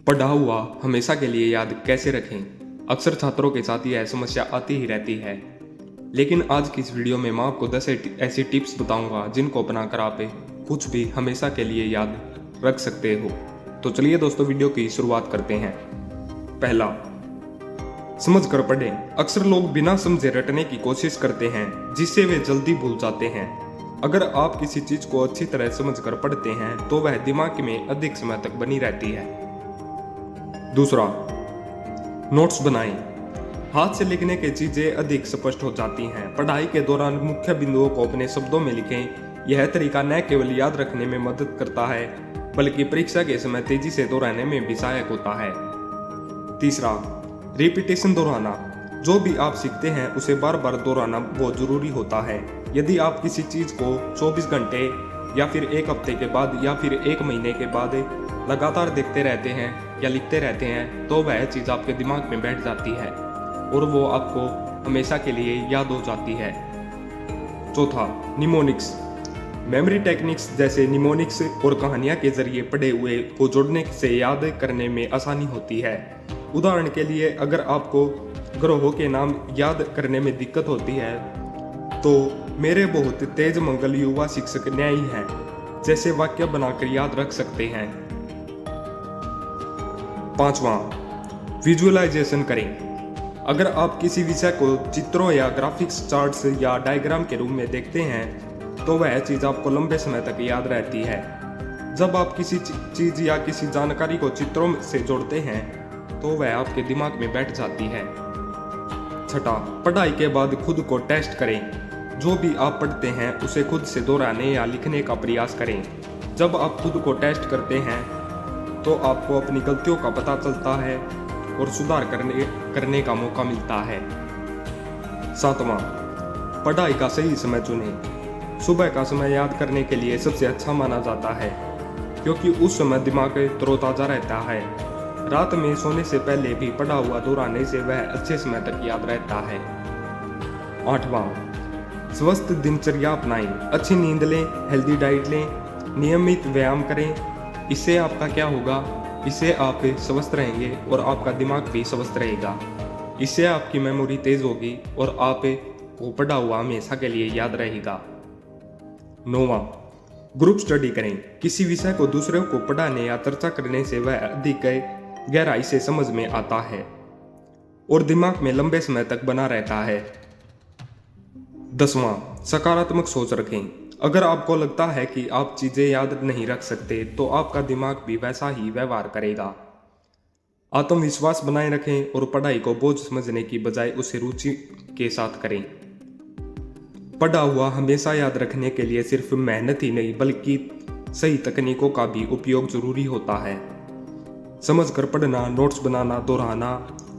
पढ़ा हुआ हमेशा के लिए याद कैसे रखें। अक्सर छात्रों के साथ यह समस्या आती ही रहती है, लेकिन आज की इस वीडियो में मैं आपको 10 ऐसी टिप्स बताऊंगा जिनको अपनाकर आप कुछ भी हमेशा के लिए याद रख सकते हो। तो चलिए दोस्तों, वीडियो की शुरुआत करते हैं। पहला, समझ कर पढ़ें। अक्सर लोग बिना समझे रटने की कोशिश करते हैं, जिससे वे जल्दी भूल जाते हैं। अगर आप किसी चीज को अच्छी तरह समझ कर पढ़ते हैं तो वह दिमाग में अधिक समय तक बनी रहती है। दूसरा, नोट्स बनाएं। हाथ से लिखने की चीजें अधिक स्पष्ट हो जाती हैं। पढ़ाई के दौरान मुख्य बिंदुओं को अपने शब्दों में लिखें। यह तरीका न केवल याद रखने में मदद करता है, बल्कि परीक्षा के समय तेजी से दोहराने में भी सहायक होता है। तीसरा, रिपीटेशन दोहराना। जो भी आप सीखते हैं उसे बार बार दोहराना बहुत जरूरी होता है। यदि आप किसी चीज को 24 घंटे या फिर एक हफ्ते के बाद या फिर एक महीने के बाद लगातार देखते रहते हैं या लिखते रहते हैं, तो वह चीज आपके दिमाग में बैठ जाती है और वो आपको हमेशा के लिए याद हो जाती है। चौथा, निमोनिक्स। मेमोरी टेक्निक्स जैसे निमोनिक्स और कहानियां के जरिए पढ़े हुए को जोड़ने से याद करने में आसानी होती है। उदाहरण के लिए, अगर आपको ग्रहों के नाम याद करने में दिक्कत होती है तो मेरे बहुत तेज मंगल युवा शिक्षक न्यायी हैं जैसे वाक्य बनाकर याद रख सकते हैं। पांचवा, विजुअलाइजेशन करें। अगर आप किसी विषय को चित्रों या ग्राफिक्स चार्ट्स या डायग्राम के रूप में देखते हैं तो वह चीज आपको लंबे समय तक याद रहती है। जब आप किसी चीज या किसी जानकारी को चित्रों से जोड़ते हैं तो वह आपके दिमाग में बैठ जाती है। छठा, पढ़ाई के बाद खुद को टेस्ट करें। जो भी आप पढ़ते हैं उसे खुद से दोहराने या लिखने का प्रयास करें। जब आप खुद को टेस्ट करते हैं तो आपको अपनी गलतियों का पता चलता है और सुधार करने का मौका मिलता है। सातवां, पढ़ाई का सही समय चुनें। सुबह का समय याद करने के लिए सबसे अच्छा माना जाता है, क्योंकि उस समय दिमाग तरोताजा रहता है। रात में सोने से पहले भी पढ़ा हुआ दोहराने से वह अच्छे समय तक याद रहता है। आठवां, स्वस्थ दिनचर्या अपनाएं। अच्छी नींद लें, हेल्दी डाइट लें, नियमित व्यायाम करें। इससे आपका क्या होगा? इससे आप स्वस्थ रहेंगे और आपका दिमाग भी स्वस्थ रहेगा। इससे आपकी मेमोरी तेज होगी और आप को पढ़ा हुआ हमेशा के लिए याद रहेगा। नौवां, ग्रुप स्टडी करें। किसी विषय को दूसरों को पढ़ाने या चर्चा करने से वह अधिक गहराई से समझ में आता है और दिमाग में लंबे समय तक बना रहता है। 10वां, सकारात्मक सोच रखें। अगर आपको लगता है कि आप चीजें याद नहीं रख सकते तो आपका दिमाग भी वैसा ही व्यवहार करेगा। आत्मविश्वास बनाए रखें और पढ़ाई को बोझ समझने की बजाय उसे रुचि के साथ करें। पढ़ा हुआ हमेशा याद रखने के लिए सिर्फ मेहनत ही नहीं बल्कि सही तकनीकों का भी उपयोग जरूरी होता है। समझकर पढ़ना, नोट्स बनाना, दोहराना,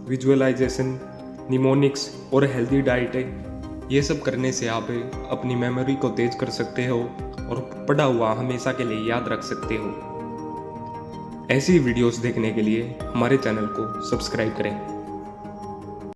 विजुअलाइजेशन, निमोनिक्स और हेल्दी डाइट, ये सब करने से आप अपनी मेमोरी को तेज कर सकते हो और पढ़ा हुआ हमेशा के लिए याद रख सकते हो। ऐसी वीडियोस देखने के लिए हमारे चैनल को सब्सक्राइब करें।